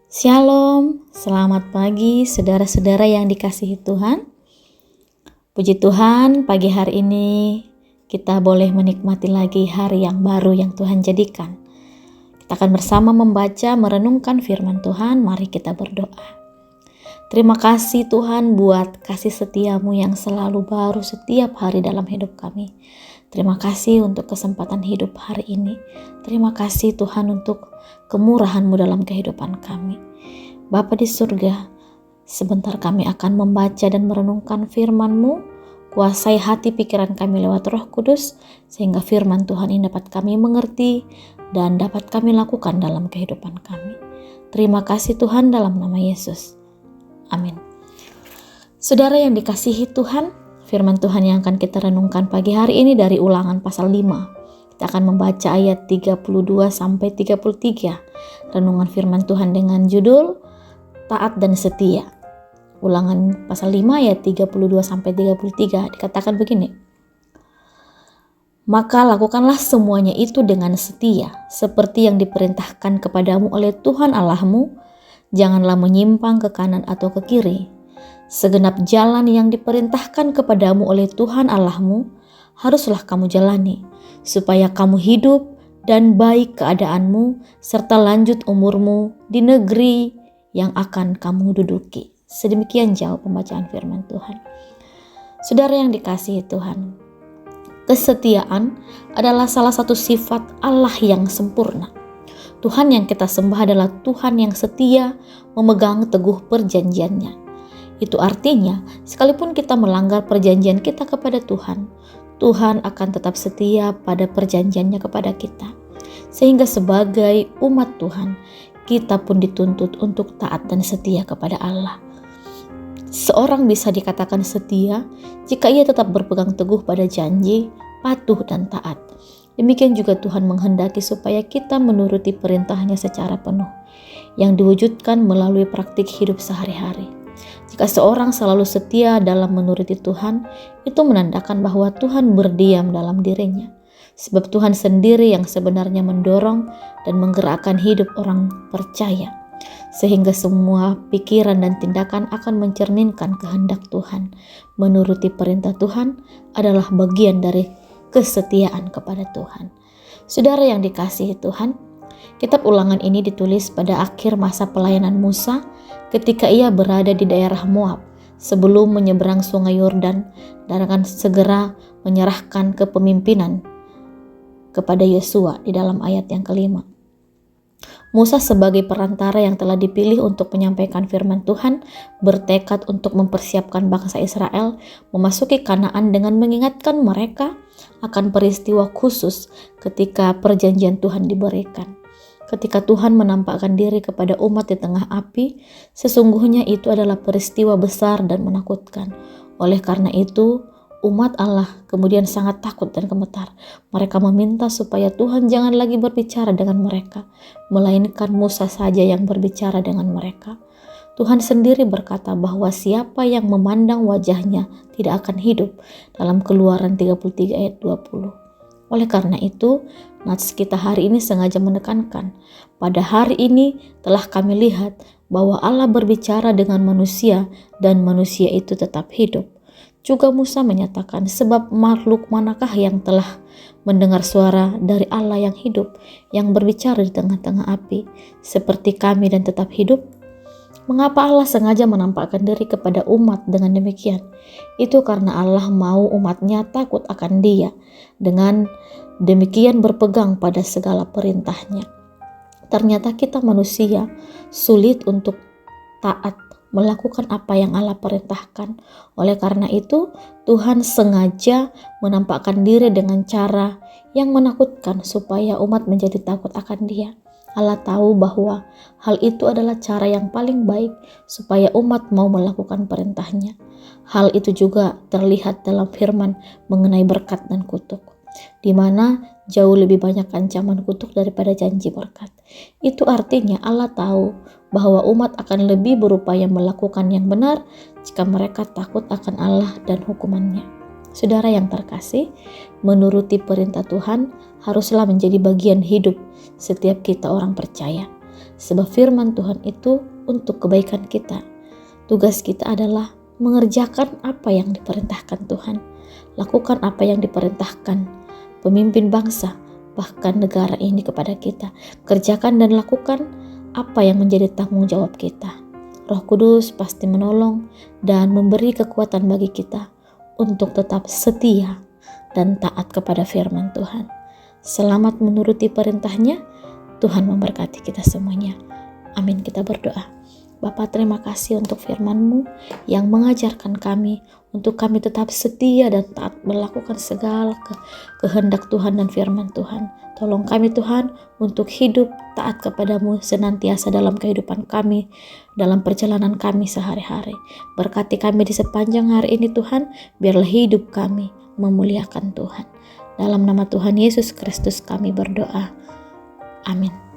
Shalom, selamat pagi saudara-saudara yang dikasihi Tuhan. Puji Tuhan, pagi hari ini kita boleh menikmati lagi hari yang baru yang Tuhan jadikan. Kita akan bersama membaca, merenungkan firman Tuhan. Mari kita berdoa. Terima kasih Tuhan buat kasih setiamu yang selalu baru setiap hari dalam hidup kami. Terima kasih untuk kesempatan hidup hari ini. Terima kasih Tuhan untuk kemurahan-Mu dalam kehidupan kami. Bapa di surga, sebentar kami akan membaca dan merenungkan firman-Mu. Kuasai hati pikiran kami lewat Roh Kudus, sehingga firman Tuhan ini dapat kami mengerti dan dapat kami lakukan dalam kehidupan kami. Terima kasih Tuhan dalam nama Yesus. Amin. Saudara yang dikasihi Tuhan, firman Tuhan yang akan kita renungkan pagi hari ini dari Ulangan pasal 5. Kita akan membaca ayat 32 sampai 33. Renungan firman Tuhan dengan judul Taat dan Setia. Ulangan pasal 5 ayat 32 sampai 33 dikatakan begini. Maka lakukanlah semuanya itu dengan setia, seperti yang diperintahkan kepadamu oleh Tuhan Allahmu. Janganlah menyimpang ke kanan atau ke kiri. Segenap jalan yang diperintahkan kepadamu oleh Tuhan Allahmu haruslah kamu jalani, supaya kamu hidup dan baik keadaanmu serta lanjut umurmu di negeri yang akan kamu duduki. Sedemikian jauh pembacaan firman Tuhan. Saudara yang dikasihi Tuhan, kesetiaan adalah salah satu sifat Allah yang sempurna. Tuhan yang kita sembah adalah Tuhan yang setia, memegang teguh perjanjiannya. Itu artinya, sekalipun kita melanggar perjanjian kita kepada Tuhan, Tuhan akan tetap setia pada perjanjiannya kepada kita. Sehingga sebagai umat Tuhan, kita pun dituntut untuk taat dan setia kepada Allah. Seorang bisa dikatakan setia jika ia tetap berpegang teguh pada janji, patuh dan taat. Demikian juga Tuhan menghendaki supaya kita menuruti perintahnya secara penuh, yang diwujudkan melalui praktik hidup sehari-hari. Jika seorang selalu setia dalam menuruti Tuhan, itu menandakan bahwa Tuhan berdiam dalam dirinya. Sebab Tuhan sendiri yang sebenarnya mendorong dan menggerakkan hidup orang percaya. Sehingga semua pikiran dan tindakan akan mencerminkan kehendak Tuhan. Menuruti perintah Tuhan adalah bagian dari kesetiaan kepada Tuhan. Saudara yang dikasihi Tuhan, kitab Ulangan ini ditulis pada akhir masa pelayanan Musa ketika ia berada di daerah Moab sebelum menyeberang sungai Yordan dan akan segera menyerahkan kepemimpinan kepada Yosua di dalam ayat yang kelima. Musa sebagai perantara yang telah dipilih untuk menyampaikan firman Tuhan bertekad untuk mempersiapkan bangsa Israel memasuki Kanaan dengan mengingatkan mereka akan peristiwa khusus ketika perjanjian Tuhan diberikan. Ketika Tuhan menampakkan diri kepada umat di tengah api, sesungguhnya itu adalah peristiwa besar dan menakutkan. Oleh karena itu, umat Allah kemudian sangat takut dan gemetar. Mereka meminta supaya Tuhan jangan lagi berbicara dengan mereka, melainkan Musa saja yang berbicara dengan mereka. Tuhan sendiri berkata bahwa siapa yang memandang wajahnya tidak akan hidup dalam Keluaran 33 ayat 20. Oleh karena itu, nats kita hari ini sengaja menekankan, pada hari ini telah kami lihat bahwa Allah berbicara dengan manusia dan manusia itu tetap hidup. Juga Musa menyatakan, sebab makhluk manakah yang telah mendengar suara dari Allah yang hidup, yang berbicara di tengah-tengah api, seperti kami dan tetap hidup? Mengapa Allah sengaja menampakkan diri kepada umat dengan demikian? Itu karena Allah mau umatnya takut akan Dia, dengan demikian berpegang pada segala perintahnya. Ternyata kita manusia sulit untuk taat melakukan apa yang Allah perintahkan. Oleh karena itu, Tuhan sengaja menampakkan diri dengan cara yang menakutkan supaya umat menjadi takut akan Dia. Allah tahu bahwa hal itu adalah cara yang paling baik supaya umat mau melakukan perintahnya. Hal itu juga terlihat dalam firman mengenai berkat dan kutuk, di mana jauh lebih banyak ancaman kutuk daripada janji berkat. Itu artinya Allah tahu bahwa umat akan lebih berupaya melakukan yang benar jika mereka takut akan Allah dan hukumannya. Saudara yang terkasih, menuruti perintah Tuhan haruslah menjadi bagian hidup setiap kita orang percaya. Sebab firman Tuhan itu untuk kebaikan kita. Tugas kita adalah mengerjakan apa yang diperintahkan Tuhan. Lakukan apa yang diperintahkan pemimpin bangsa, bahkan negara ini kepada kita. Kerjakan dan lakukan apa yang menjadi tanggung jawab kita. Roh Kudus pasti menolong dan memberi kekuatan bagi kita untuk tetap setia dan taat kepada firman Tuhan. Selamat menuruti perintahnya. Tuhan memberkati kita semuanya. Amin. Kita berdoa. Bapa, terima kasih untuk firman-Mu yang mengajarkan kami untuk kami tetap setia dan taat melakukan segala kehendak Tuhan dan firman Tuhan. Tolong kami Tuhan untuk hidup taat kepada-Mu senantiasa dalam kehidupan kami, dalam perjalanan kami sehari-hari. Berkati kami di sepanjang hari ini Tuhan, biarlah hidup kami memuliakan Tuhan. Dalam nama Tuhan Yesus Kristus kami berdoa. Amin.